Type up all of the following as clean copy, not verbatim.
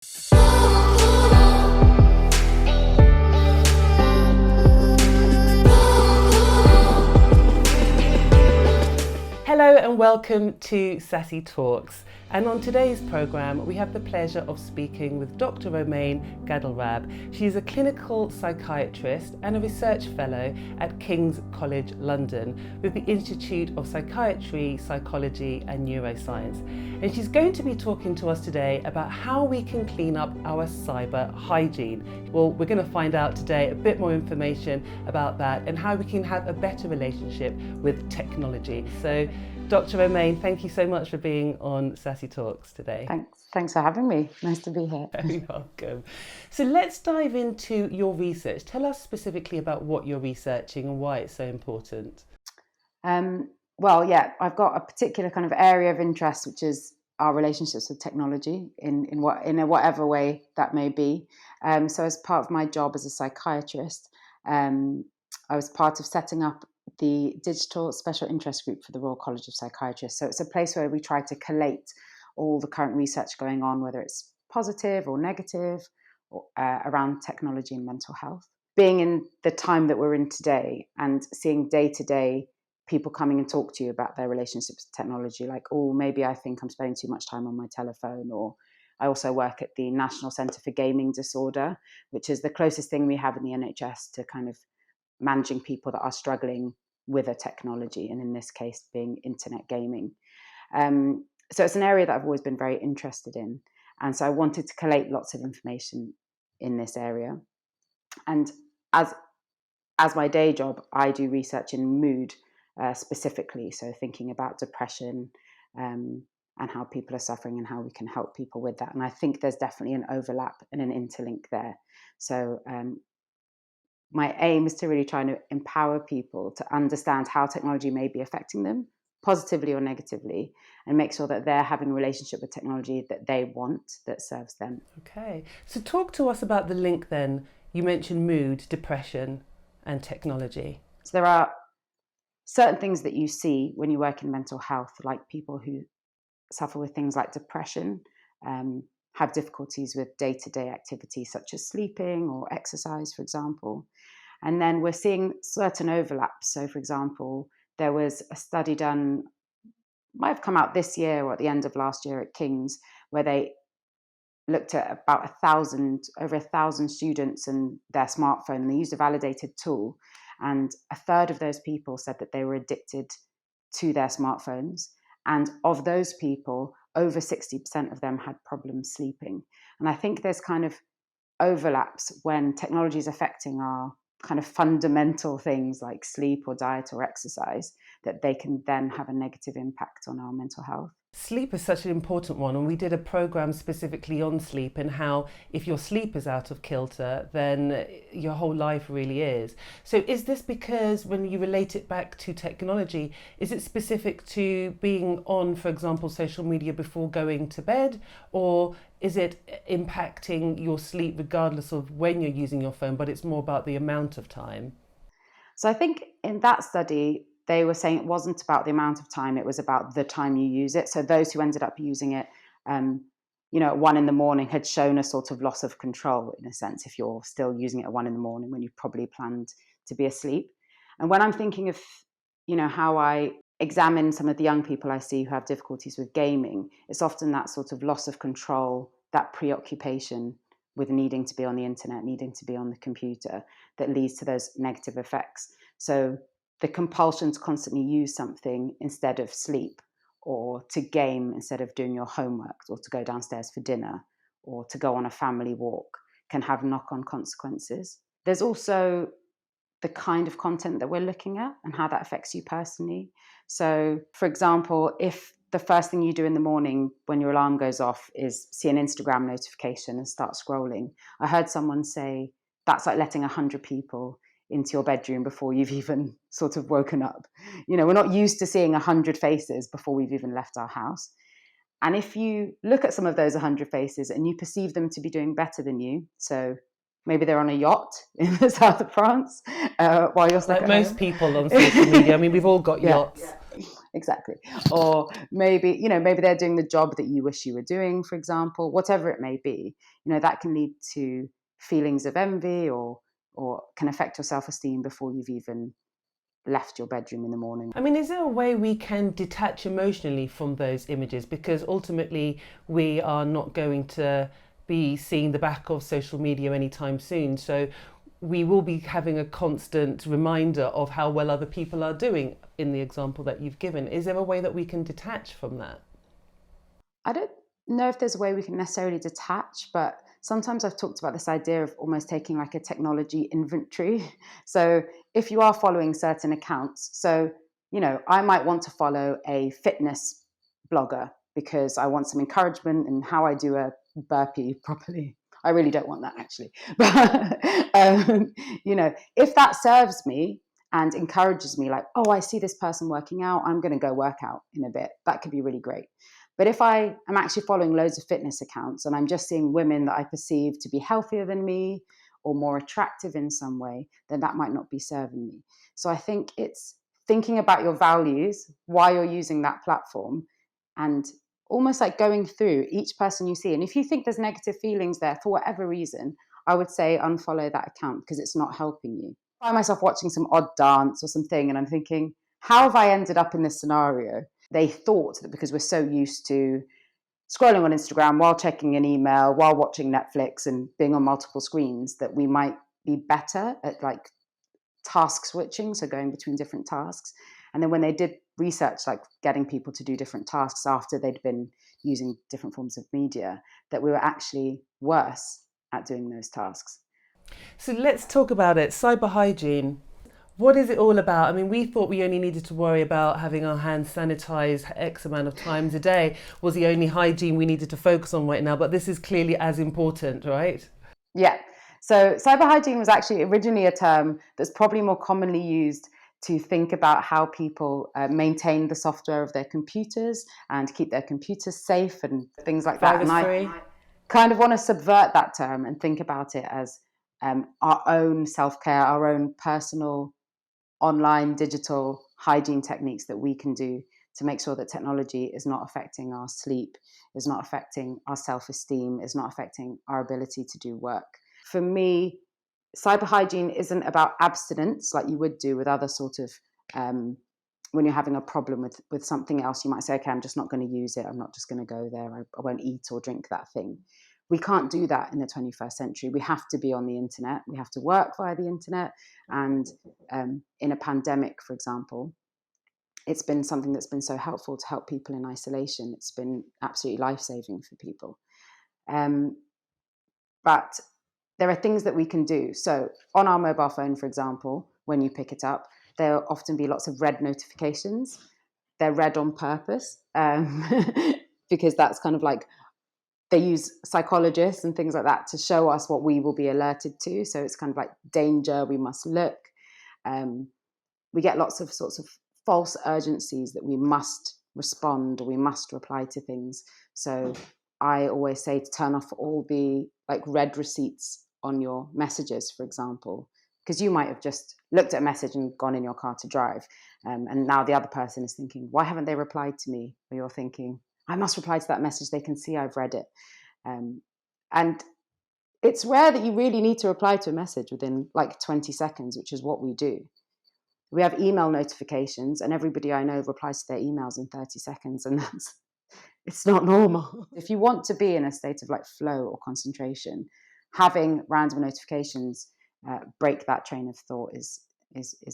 Hello and welcome to Sassi Talks. And on today's programme, we have the pleasure of speaking with Dr. Romayne Gadelrab. She is a clinical psychiatrist and a research fellow at King's College London with the Institute of Psychiatry, Psychology and Neuroscience. And she's going to be talking to us today about how we can clean up our cyber hygiene. Well, we're going to find out today a bit more information about that and how we can have a better relationship with technology. So, Dr. Romayne, thank you so much for being on Sassi Talks today. Thanks for having me. Nice to be here. You're welcome. So let's dive into your research. Tell us specifically about what you're researching and why it's so important. I've got a particular kind of area of interest, which is our relationships with technology in whatever way that may be. So as part of my job as a psychiatrist, I was part of setting up the Digital Special Interest Group for the Royal College of Psychiatrists. So it's a place where we try to collate all the current research going on, whether it's positive or negative, around technology and mental health. Being in the time that we're in today and seeing day to day people coming and talk to you about their relationships with technology, like, oh, maybe I think I'm spending too much time on my telephone, or I also work at the National Centre for Gaming Disorder, which is the closest thing we have in the NHS to kind of managing people that are struggling with a technology, and in this case being internet gaming. So it's an area that I've always been very interested in, and so I wanted to collate lots of information in this area. And as my day job, I do research in mood specifically, so thinking about depression and how people are suffering and how we can help people with that. And I think there's definitely an overlap and an interlink there. So my aim is to really try to empower people to understand how technology may be affecting them, positively or negatively, and make sure that they're having a relationship with technology that they want, that serves them. Okay, so talk to us about the link then. You mentioned mood, depression, and technology. So there are certain things that you see when you work in mental health, like people who suffer with things like depression, have difficulties with day-to-day activities such as sleeping or exercise, for example. And then we're seeing certain overlaps. So, for example, there was a study done, might have come out this year or at the end of last year at King's, where they looked at about over 1,000 students and their smartphone, and they used a validated tool. And a third of those people said that they were addicted to their smartphones. And of those people, over 60% of them had problems sleeping. And I think there's kind of overlaps when technology is affecting our kind of fundamental things like sleep or diet or exercise, that they can then have a negative impact on our mental health. Sleep is such an important one, and we did a programme specifically on sleep and how if your sleep is out of kilter, then your whole life really is. So is this because when you relate it back to technology, is it specific to being on, for example, social media before going to bed, or is it impacting your sleep regardless of when you're using your phone, but it's more about the amount of time? So I think in that study, they were saying it wasn't about the amount of time, it was about the time you use it. So those who ended up using it, at 1 a.m. had shown a sort of loss of control, in a sense, if you're still using it at 1 a.m. when you probably planned to be asleep. And when I'm thinking of, how I examine some of the young people I see who have difficulties with gaming, it's often that sort of loss of control, that preoccupation with needing to be on the internet, needing to be on the computer, that leads to those negative effects. So the compulsion to constantly use something instead of sleep, or to game instead of doing your homework, or to go downstairs for dinner, or to go on a family walk, can have knock-on consequences. There's also the kind of content that we're looking at and how that affects you personally. So, for example, if the first thing you do in the morning when your alarm goes off is see an Instagram notification and start scrolling, I heard someone say that's like letting 100 people into your bedroom before you've even sort of woken up. We're not used to seeing 100 faces before we've even left our house. And if you look at some of those 100 faces and you perceive them to be doing better than you, so maybe they're on a yacht in the south of France while you're stuck like at most home. people on social media. I mean, we've all got yachts. exactly. Or maybe, maybe they're doing the job that you wish you were doing, for example, whatever it may be, that can lead to feelings of envy or can affect your self-esteem before you've even left your bedroom in the morning. I mean, is there a way we can detach emotionally from those images? Because ultimately, we are not going to be seeing the back of social media anytime soon. So we will be having a constant reminder of how well other people are doing in the example that you've given. Is there a way that we can detach from that? I don't know if there's a way we can necessarily detach, but sometimes I've talked about this idea of almost taking like a technology inventory. So if you are following certain accounts, so, I might want to follow a fitness blogger because I want some encouragement in how I do a burpee properly. I really don't want that actually. But, if that serves me and encourages me, like, oh, I see this person working out, I'm going to go work out in a bit. That could be really great. But if I am actually following loads of fitness accounts and I'm just seeing women that I perceive to be healthier than me or more attractive in some way, then that might not be serving me. So I think it's thinking about your values, why you're using that platform, and almost like going through each person you see. And if you think there's negative feelings there for whatever reason, I would say unfollow that account because it's not helping you. I find myself watching some odd dance or something and I'm thinking, how have I ended up in this scenario? They thought that because we're so used to scrolling on Instagram while checking an email, while watching Netflix and being on multiple screens, that we might be better at like task switching, so going between different tasks. And then when they did research, like getting people to do different tasks after they'd been using different forms of media, that we were actually worse at doing those tasks. So let's talk about it. Cyber hygiene. What is it all about? I mean, we thought we only needed to worry about having our hands sanitized X amount of times a day was the only hygiene we needed to focus on right now, but this is clearly as important, right? Yeah. So cyber hygiene was actually originally a term that's probably more commonly used to think about how people maintain the software of their computers and keep their computers safe and things like that. Virus And free. I kind of want to subvert that term and think about it as our own self-care, our own personal online digital hygiene techniques that we can do to make sure that technology is not affecting our sleep, is not affecting our self-esteem, is not affecting our ability to do work. For me, cyber hygiene isn't about abstinence like you would do with other sort of when you're having a problem with something else. You might say, okay, I'm just not going to use it, I'm not just going to go there, I won't eat or drink that thing. We can't do that in the 21st century. We have to be on the internet, we have to work via the internet. And in a pandemic, for example, it's been something that's been so helpful to help people in isolation. It's been absolutely life-saving for people. But there are things that we can do. So on our mobile phone, for example, when you pick it up, there'll often be lots of red notifications. They're red on purpose because that's kind of like, they use psychologists and things like that to show us what we will be alerted to. So it's kind of like danger, we must look. We get lots of sorts of false urgencies that we must respond or we must reply to things. So I always say to turn off all the like red receipts on your messages, for example, because you might have just looked at a message and gone in your car to drive. And now the other person is thinking, why haven't they replied to me? Or you're thinking, I must reply to that message. They can see I've read it. And it's rare that you really need to reply to a message within like 20 seconds, which is what we do. We have email notifications and everybody I know replies to their emails in 30 seconds. And it's not normal. If you want to be in a state of like flow or concentration, having random notifications break that train of thought is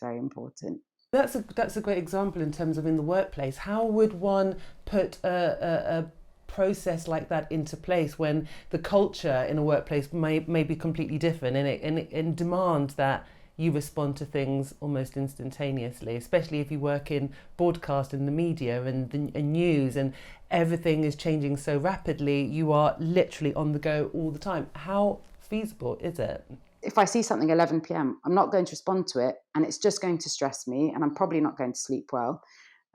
very important. That's a great example in terms of in the workplace. How would one put a process like that into place when the culture in a workplace may be completely different and demand that you respond to things almost instantaneously, especially if you work in broadcast and the media and the news and everything is changing so rapidly, you are literally on the go all the time. How feasible is it? If I see something 11 p.m., I'm not going to respond to it and it's just going to stress me and I'm probably not going to sleep well.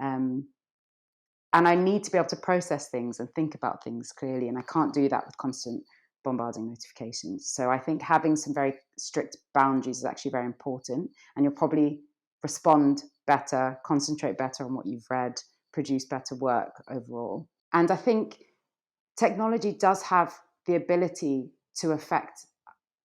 And I need to be able to process things and think about things clearly. And I can't do that with constant bombarding notifications. So I think having some very strict boundaries is actually very important. And you'll probably respond better, concentrate better on what you've read, produce better work overall. And I think technology does have the ability to affect,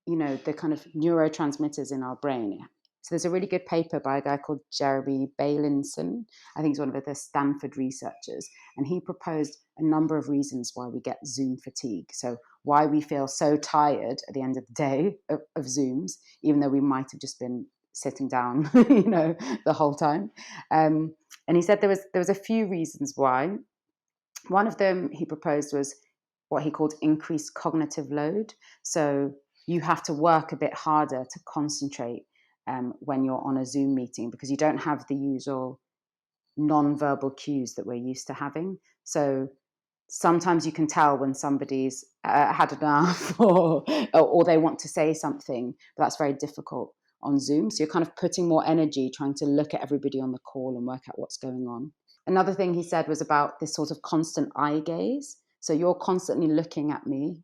the kind of neurotransmitters in our brain. So there's a really good paper by a guy called Jeremy Bailenson. I think he's one of the Stanford researchers. And he proposed a number of reasons why we get Zoom fatigue. So why we feel so tired at the end of the day of Zooms, even though we might have just been sitting down, the whole time. And he said there was a few reasons why. One of them he proposed was what he called increased cognitive load. So you have to work a bit harder to concentrate when you're on a Zoom meeting, because you don't have the usual non-verbal cues that we're used to having. So sometimes you can tell when somebody's had enough or they want to say something, but that's very difficult on Zoom. So you're kind of putting more energy trying to look at everybody on the call and work out what's going on. Another thing he said was about this sort of constant eye gaze. So you're constantly looking at me,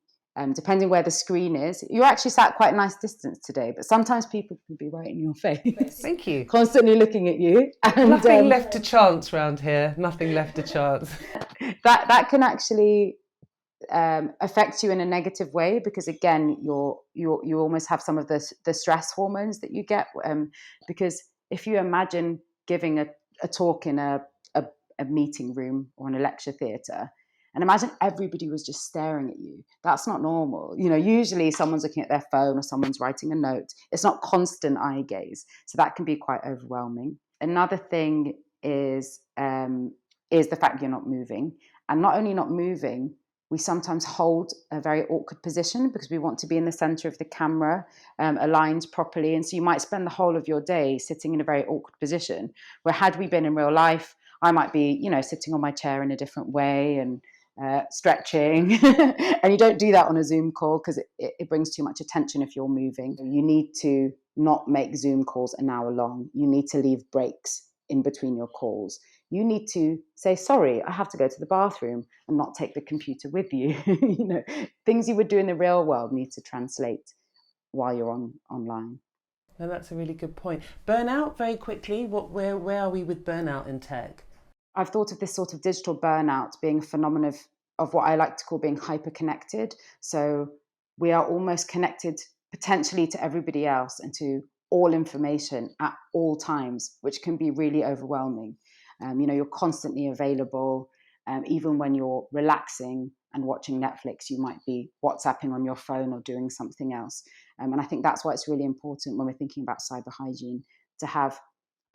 depending where the screen is. You're actually sat quite a nice distance today, but sometimes people can be right in your face. Thank you. Constantly looking at you. And, nothing left to chance round here. Nothing left to chance. That can actually affect you in a negative way, because again, you almost have some of the stress hormones that you get. Because if you imagine giving a talk in a meeting room or in a lecture theatre, and imagine everybody was just staring at you. That's not normal. Usually someone's looking at their phone or someone's writing a note. It's not constant eye gaze. So that can be quite overwhelming. Another thing is the fact you're not moving. And not only not moving, we sometimes hold a very awkward position because we want to be in the center of the camera, aligned properly. And so you might spend the whole of your day sitting in a very awkward position, where had we been in real life, I might be, sitting on my chair in a different way and stretching. And you don't do that on a Zoom call because it brings too much attention if you're moving. You need to not make Zoom calls an hour long. You need to leave breaks in between your calls. You need to say, sorry, I have to go to the bathroom, and not take the computer with you. Things you would do in the real world need to translate while you're online. No, that's a really good point. Burnout, very quickly, where are we with burnout in tech? I've thought of this sort of digital burnout being a phenomenon of what I like to call being hyper-connected. So we are almost connected potentially to everybody else and to all information at all times, which can be really overwhelming. You're constantly available. Even when you're relaxing and watching Netflix, you might be WhatsApping on your phone or doing something else. And I think that's why it's really important when we're thinking about cyber hygiene to have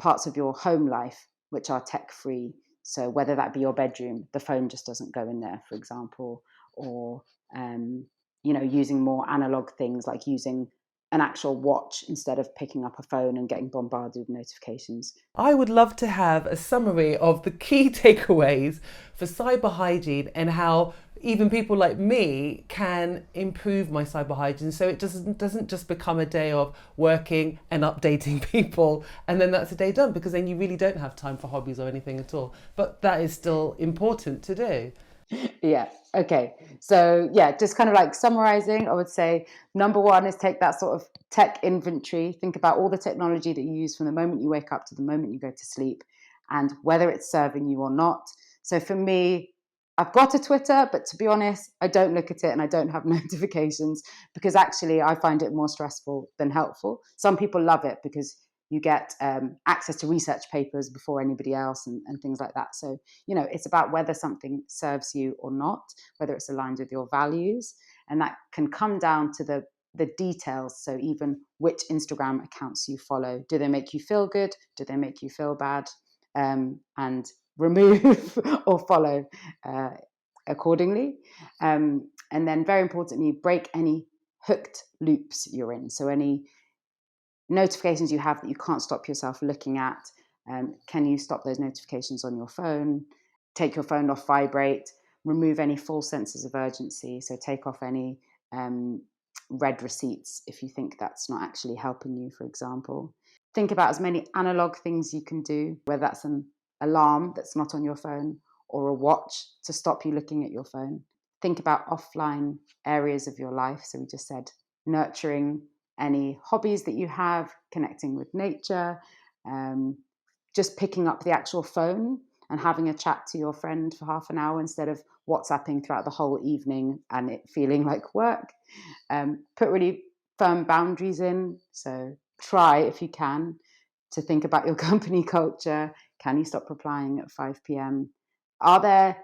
parts of your home life which are tech-free. So whether that be your bedroom, the phone just doesn't go in there, for example, or using more analog things like using an actual watch instead of picking up a phone and getting bombarded with notifications. I would love to have a summary of the key takeaways for cyber hygiene and how even people like me can improve my cyber hygiene, so it doesn't just become a day of working and updating people and then that's a day done, because then you really don't have time for hobbies or anything at all. But that is still important to do. Yeah. Okay. So just kind of like summarizing, I would say number one is take that sort of tech inventory. Think about all the technology that you use from the moment you wake up to the moment you go to sleep, and whether it's serving you or not. So for me, I've got a Twitter, but to be honest, I don't look at it and I don't have notifications, because actually I find it more stressful than helpful. Some people love it because you get access to research papers before anybody else and things like that. So, it's about whether something serves you or not, whether it's aligned with your values. And that can come down to the details. So even which Instagram accounts you follow. Do they make you feel good? Do they make you feel bad? And remove or follow accordingly. And then very importantly, break any hooked loops you're in. So any notifications you have that you can't stop yourself looking at, can you stop those notifications on your phone? Take your phone off vibrate, remove any false senses of urgency. So take off any read receipts if you think that's not actually helping you, for example. Think about as many analog things you can do, whether that's an alarm that's not on your phone or a watch to stop you looking at your phone. Think about offline areas of your life. So we just said nurturing any hobbies that you have, connecting with nature, Just picking up the actual phone and having a chat to your friend for half an hour instead of WhatsApping throughout the whole evening and it feeling like work. Put really firm boundaries in. So try, if you can, to think about your company culture. Can you stop replying at 5 p.m.? Are there,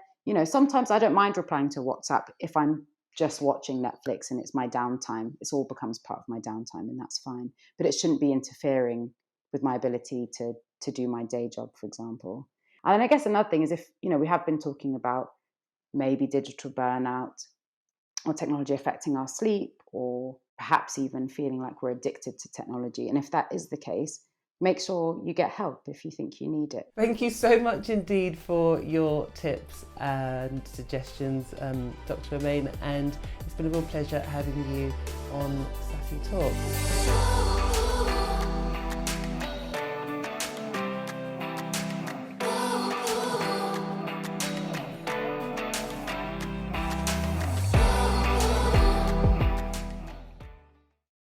sometimes I don't mind replying to WhatsApp if I'm just watching Netflix and it's my downtime. It all becomes part of my downtime, and that's fine. But it shouldn't be interfering with my ability to do my day job, for example. And then I guess another thing is if, we have been talking about maybe digital burnout or technology affecting our sleep, or perhaps even feeling like we're addicted to technology. And if that is the case, make sure you get help if you think you need it. Thank you so much indeed for your tips and suggestions, Dr. Romayne, and it's been a real pleasure having you on Sassi Talks.